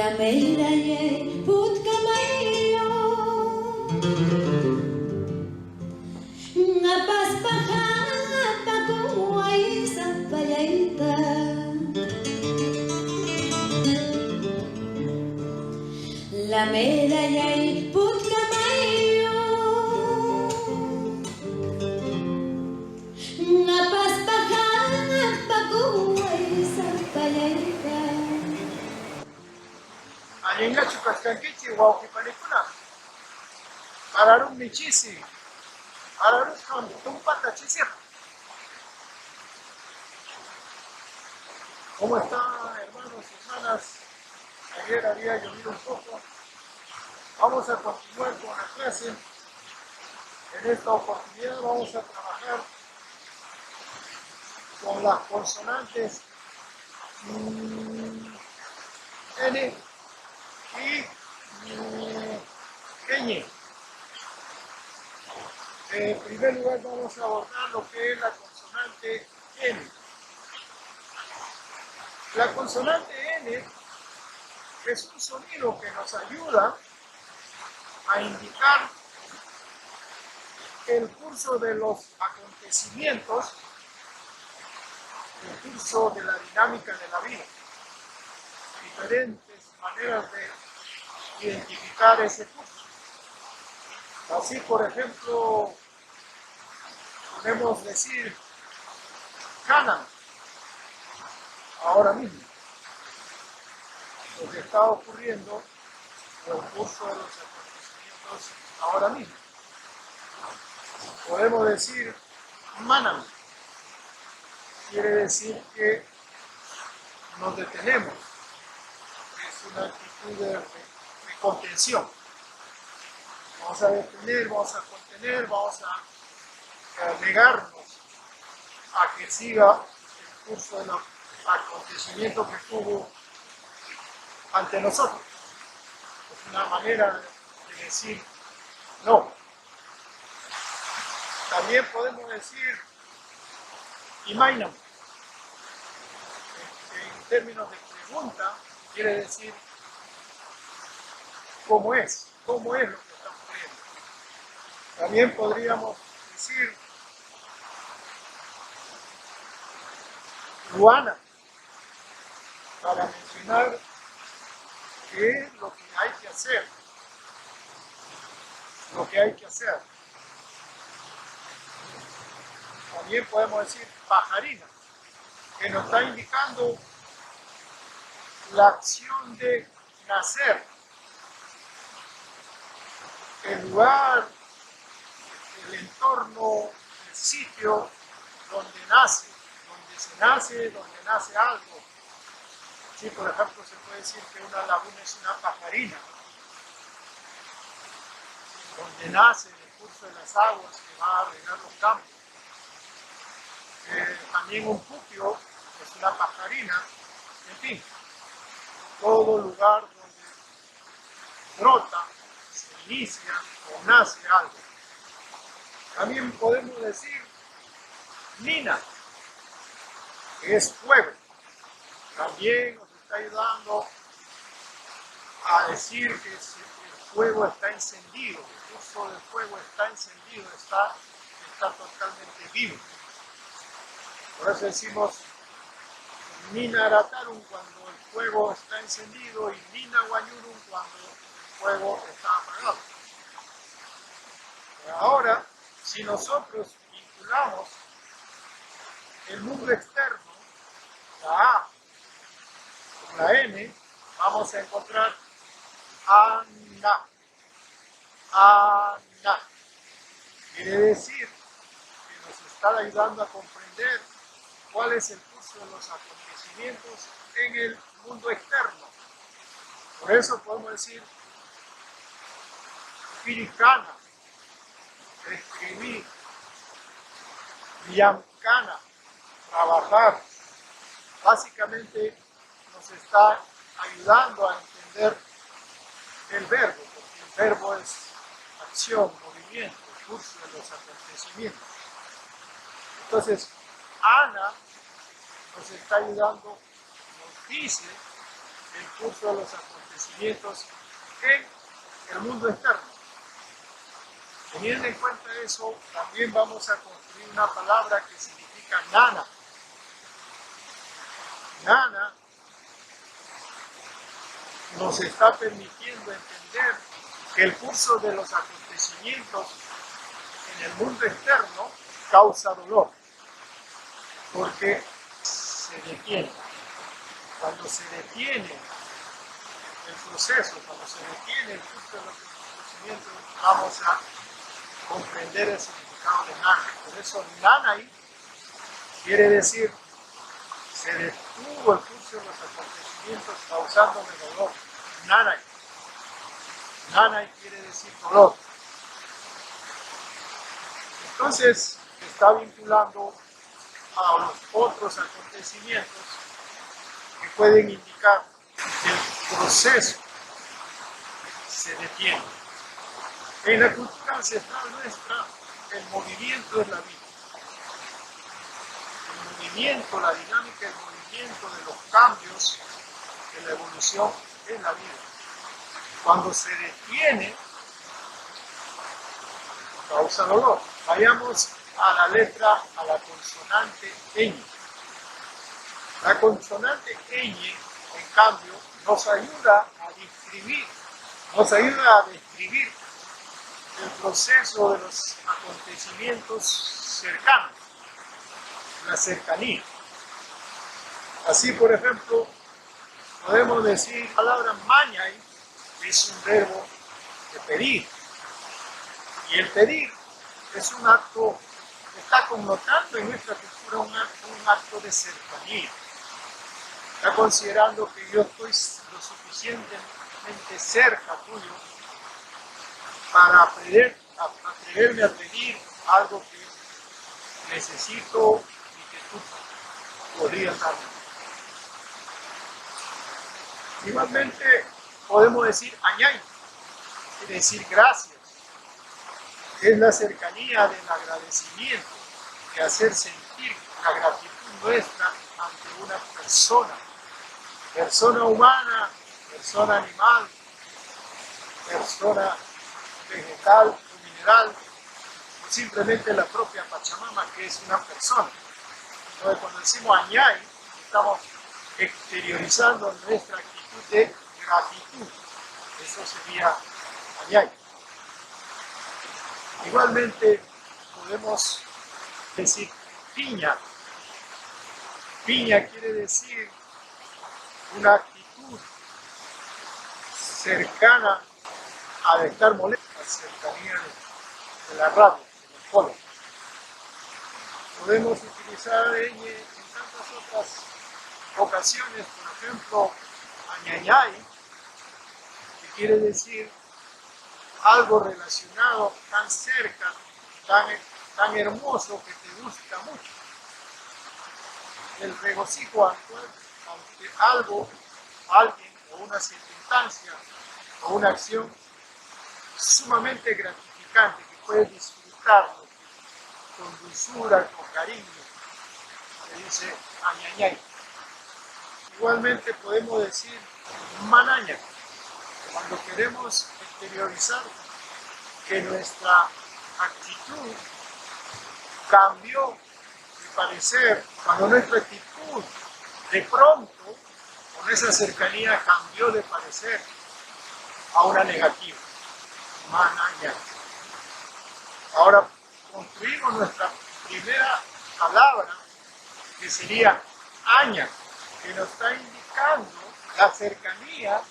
La meiraye putkamayo ngapas pakapa kuway sa payaita La meiraye putkamayo ngapas pakapa kuway sa payaita Alinga chukaskankichi wawqipanikuna ararunmi chisi ararusqan tumpata chisir. ¿Cómo están, hermanos y hermanas? Ayer había llovido un poco. Vamos a continuar con la clase. En esta oportunidad vamos a trabajar con las consonantes N y ñ. En primer lugar vamos a abordar lo que es la consonante N. La consonante N es un sonido que nos ayuda a indicar el curso de los acontecimientos, el curso de la dinámica de la vida. Diferentes maneras de identificar ese curso. Así, por ejemplo, podemos decir Canan ahora mismo. Lo que está ocurriendo en el curso de los acontecimientos ahora mismo. Podemos decir Manan. Quiere decir que nos detenemos. Es una actitud de contención. Vamos a detener, vamos a contener, vamos a negarnos a que siga el curso del acontecimiento que tuvo ante nosotros. Es una manera de decir no. También podemos decir Imainam. En términos de pregunta, quiere decir cómo es lo que está ocurriendo. También podríamos decir Luana, para mencionar qué es lo que hay que hacer. Lo que hay que hacer. También podemos decir pajarina, que nos está indicando la acción de nacer. El lugar, el entorno, el sitio donde nace, donde nace algo. Sí, por ejemplo, se puede decir que una laguna es una pajarina, donde nace en el curso de las aguas que va a regar los campos. También un pupio es una pajarina, en fin, todo lugar donde brota, se inicia o nace algo. También podemos decir Nina, que es fuego. También nos está ayudando a decir que el fuego está encendido, el curso del fuego está encendido, está totalmente vivo. Por eso decimos Nina Ratarum cuando el fuego está encendido y Nina Guayurum cuando el fuego está apagado. Ahora, si nosotros vinculamos el mundo externo, la A con la N, vamos a encontrar Ana. Ana. Quiere decir que nos está ayudando a comprender cuál es el curso de los acontecimientos en el mundo externo. Por eso podemos decir Piricana, escribir, Yamcana, trabajar. Básicamente nos está ayudando a entender el verbo, porque el verbo es acción, movimiento, curso de los acontecimientos. Entonces, Ana nos está ayudando, nos dice el curso de los acontecimientos en el mundo externo. Teniendo en cuenta eso, también vamos a construir una palabra que significa nana. Nana nos está permitiendo entender que el curso de los acontecimientos en el mundo externo causa dolor, porque se detiene. Cuando se detiene el proceso, cuando se detiene el curso de los acontecimientos, vamos a comprender el significado de nana. Por eso nanai quiere decir se detuvo el curso de los acontecimientos causándome dolor. Nanai. Nanai quiere decir dolor. Entonces está vinculando a los otros acontecimientos que pueden indicar que el proceso se detiene. En la cultura ancestral nuestra, el movimiento es la vida. El movimiento, la dinámica del movimiento de los cambios de la evolución es la vida. Cuando se detiene, causa dolor. Vayamos a la letra, a la consonante ñ. La consonante ñ, en cambio, nos ayuda a describir el proceso de los acontecimientos cercanos, la cercanía. Así, por ejemplo, podemos decir la palabra mañay, que es un verbo de pedir. Y el pedir es un acto, está connotando en nuestra cultura un acto de cercanía. Está considerando que yo estoy lo suficientemente cerca tuyo para atreverme a pedir algo que necesito y que tú podrías darme. Igualmente podemos decir añay, quiere decir gracias. Es la cercanía del agradecimiento, de hacer sentir la gratitud nuestra ante una persona humana, persona animal, persona vegetal o mineral, o simplemente la propia Pachamama, que es una persona. Entonces, cuando decimos añay, estamos exteriorizando nuestra actitud de gratitud. Eso sería añay. Igualmente, podemos decir piña. Piña quiere decir una actitud cercana a estar molesta, cercanía de la rabia, del cólera. Podemos utilizar ñ en tantas otras ocasiones, por ejemplo, añayay, que quiere decir algo relacionado tan cerca, tan hermoso que te gusta mucho. El regocijo ante algo, alguien o una circunstancia o una acción sumamente gratificante que puedes disfrutarlo con dulzura, con cariño. Se dice añañay. Igualmente podemos decir manaña, cuando queremos exteriorizar que nuestra actitud cambió de parecer, cuando nuestra actitud de pronto, con esa cercanía, cambió de parecer a una negativa. Manaña. Ahora construimos nuestra primera palabra, que sería aña, que nos está indicando la cercanía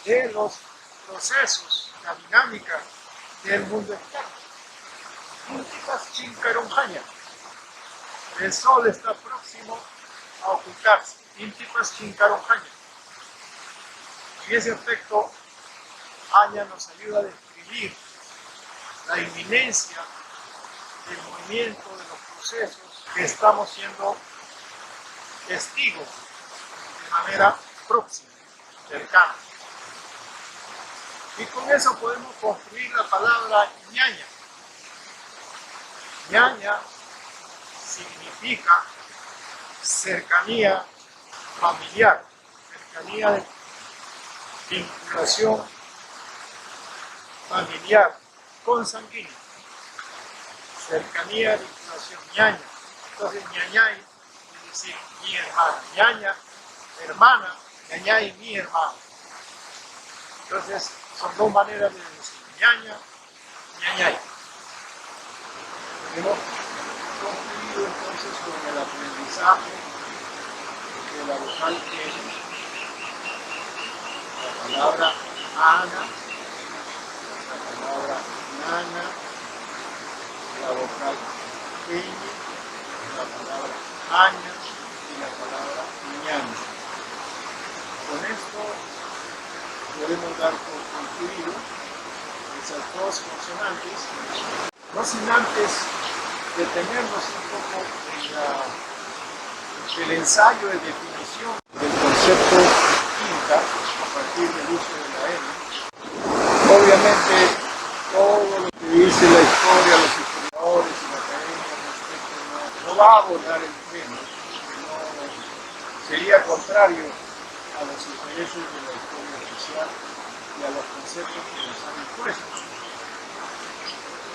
de los procesos, la dinámica del mundo externo. Intipas chincarunjaña. El sol está próximo a ocultarse. Intipas chincarunjaña. En ese aspecto, aña nos ayuda a describir la inminencia del movimiento, de los procesos que estamos siendo testigos de manera próxima, cercana. Y con eso podemos construir la palabra ñaña. Ñaña significa cercanía familiar, cercanía de vinculación familiar consanguínea, cercanía de vinculación ñaña. Entonces ñañay es decir mi hermana, ñaña, hermana, ñañay, mi hermano. Entonces son dos maneras de decir ñaña, ñañay. Hemos concluido entonces con el aprendizaje de la vocal N, la palabra Ana, la palabra Nana, la vocal Ñ, la palabra Aña y la palabra Ñaña. Con esto podemos dar por concluido esas dos consonantes, no sin antes detenernos un poco en el ensayo de definición del concepto Inca a partir del uso de la N. Obviamente, todo lo que dice la historia, los historiadores y la academia al respecto no va a abordar el tema, sería contrario a los intereses de la historia oficial y a los conceptos que nos han impuesto.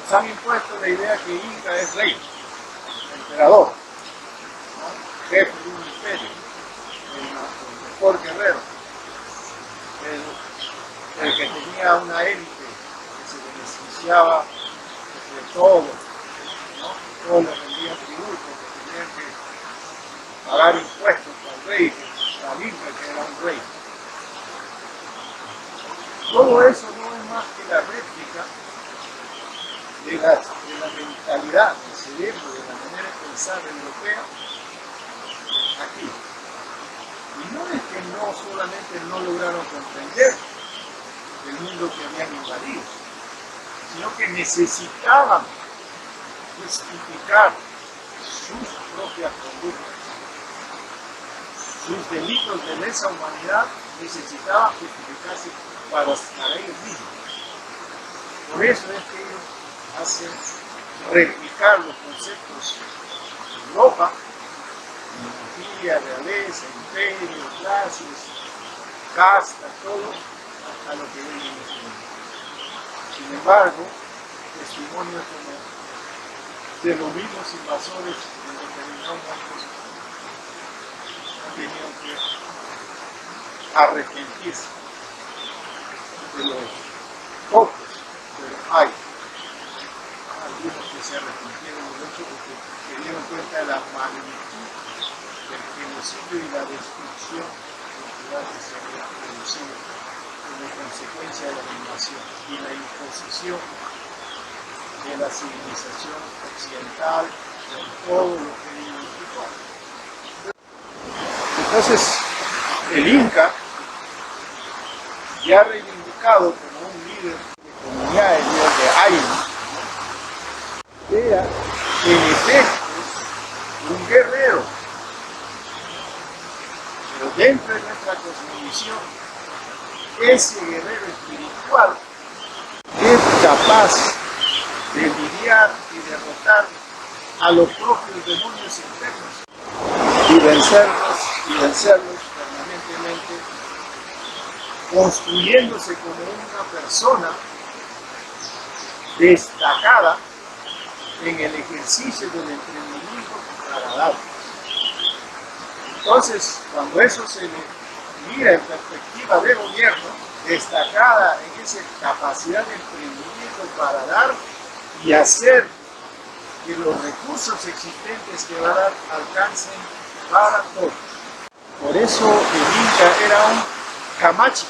Nos han impuesto la idea que Inca es rey, emperador, ¿no? Jefe de un imperio, el mejor guerrero, el que tenía una élite que se beneficiaba de todo, ¿no? Todos le rendían tributo, que tenían que pagar impuestos al rey, al Inca, que era un rey. Todo eso no es más que la réplica de la mentalidad, del cerebro, de la manera de pensar europea aquí. Y no es que no solamente no lograron comprender el mundo que habían invadido, sino que necesitaban justificar sus propias conductas. Sus delitos de lesa humanidad necesitaban justificarse para ellos mismos. Por eso es que ellos hacen replicar los conceptos de Europa, monarquía, realeza, imperio, clases, casta, todo, a lo que ven en este mundo. Sin embargo, testimonios como de los mismos invasores en determinados momentos han tenido que arrepentirse de los pocos, pero hay algunos que se arrepintieron del hecho porque se dieron cuenta de la magnitud del genocidio y la destrucción cultural que se había producido como consecuencia de la invasión y la imposición de la civilización occidental con todo lo que ello implicó. Entonces, el Inca, ya reivindicado como un líder de comunidad, el líder de Ainu, era en efecto un guerrero, pero dentro de nuestra cosmovisión, ese guerrero espiritual es capaz de lidiar y derrotar a los propios demonios internos y vencerlos permanentemente, construyéndose como una persona destacada en el ejercicio del emprendimiento para dar. Entonces, cuando eso se le mira en perspectiva de gobierno, destacada en esa capacidad de emprendimiento para dar y hacer que los recursos existentes que va a dar alcancen para todos. Por eso el Inca era un Camachi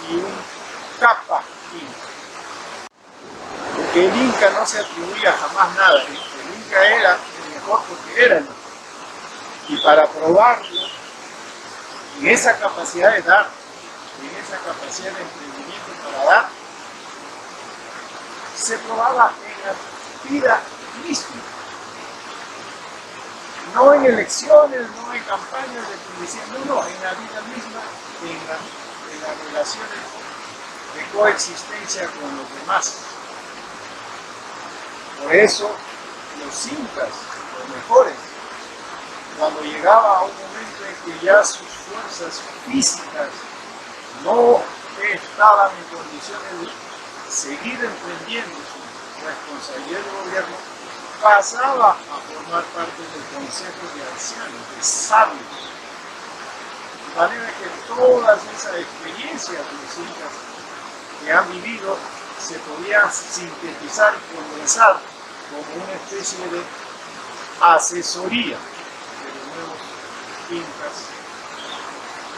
y un Capa Inca. Porque el Inca no se atribuía jamás nada, el Inca era el mejor porque era el mejor. Y para probarlo, en esa capacidad de dar, en esa capacidad de emprendimiento para dar, se probaba en la vida misma. No en elecciones, no en campañas de publicidad, no, en la vida misma, en las relaciones de coexistencia con los demás. Por eso los incas, los mejores, cuando llegaba a un momento en que ya sus fuerzas físicas no estaban en condiciones de seguir emprendiendo su responsabilidad de gobierno, pasaba a formar parte del consejo de ancianos, de sabios. De manera que todas esas experiencias de los incas que han vivido se podían sintetizar y condensar como una especie de asesoría de los nuevos incas,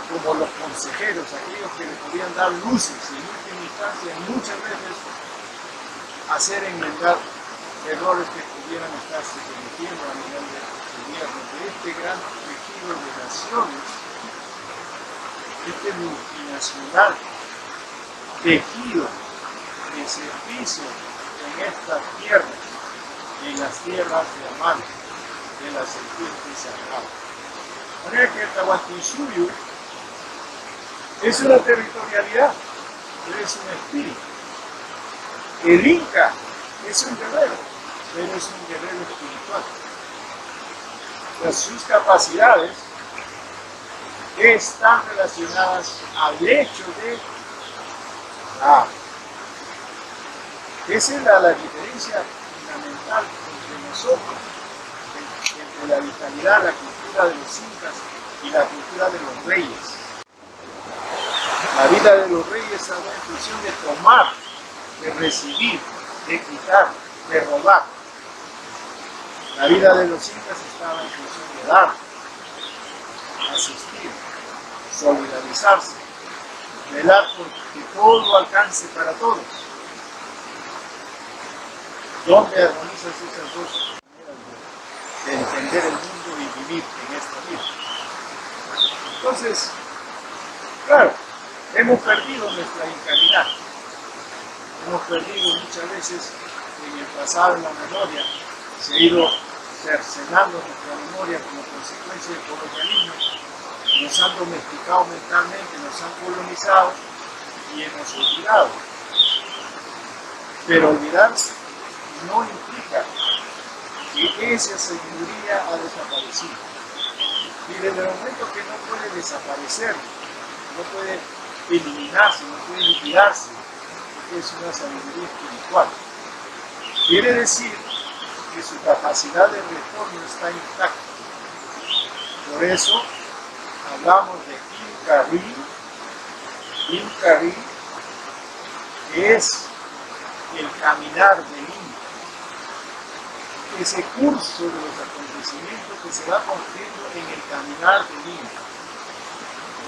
como los consejeros, aquellos que le podían dar luces y en última instancia muchas veces hacer enmendar errores que pudieran estarse cometiendo a nivel del gobierno de este gran tejido de naciones, este multinacional tejido de servicio en estas tierras, en las tierras de Amán, de la serpiente sagrada. De manera que el Tahuantinsuyo es una territorialidad, pero es un espíritu. El Inca es un guerrero, pero es un guerrero espiritual. Sus capacidades están relacionadas al hecho de esa es la diferencia fundamental entre nosotros, entre la vitalidad, la cultura de los incas y la cultura de los reyes. La vida de los reyes es una función de tomar, de recibir, de quitar, de robar. La vida de los incas estaba en función de dar, asistir, solidarizarse, velar por que todo alcance para todos. ¿Dónde armonizas esas dos maneras de entender el mundo y vivir en esta vida? Entonces, claro, hemos perdido nuestra incalidad. Hemos perdido muchas veces en el pasado, en la memoria, se ha ido cercenando nuestra memoria como consecuencia del colonialismo. Nos han domesticado mentalmente, nos han colonizado y hemos olvidado. Pero olvidarse no implica que esa sabiduría ha desaparecido. Y desde el momento que no puede desaparecer, no puede eliminarse, no puede liquidarse, es una sabiduría espiritual. Quiere decir que su capacidad de retorno está intacta. Por eso hablamos de Incarrí, que es el caminar del Inca, ese curso de los acontecimientos que se va construyendo en el caminar del Inca.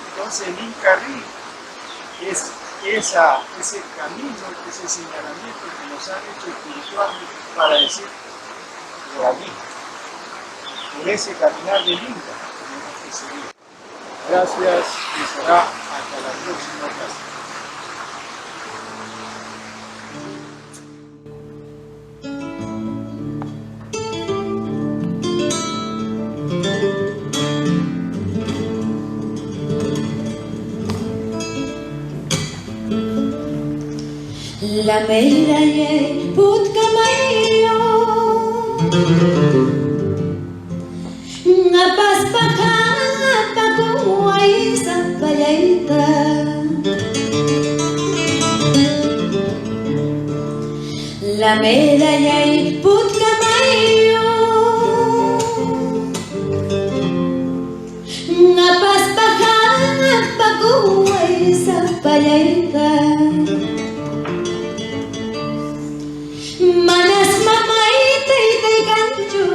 Entonces el Incarrí es ese camino, ese señalamiento que nos han hecho espiritualmente para decir por allí, por ese caminar del Inca tenemos que seguir. Gracias y será hasta la próxima ocasión. La mera ye put kamayo ngapas pakha pakuai sapayaita la mera ye put kamayo ngapas pakha pakuai sapayaita Manas mamai tei tei ganju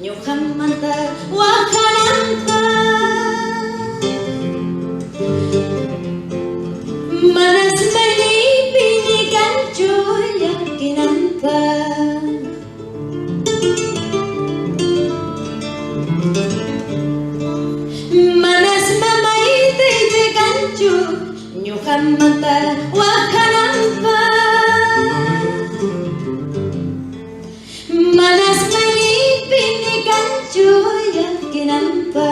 nyukam manta wakananta Manas mani pini ganju yakinanta Manas mamai tei tei ganju nyukam manta wakananta Manas malipin ni ganju yakinanta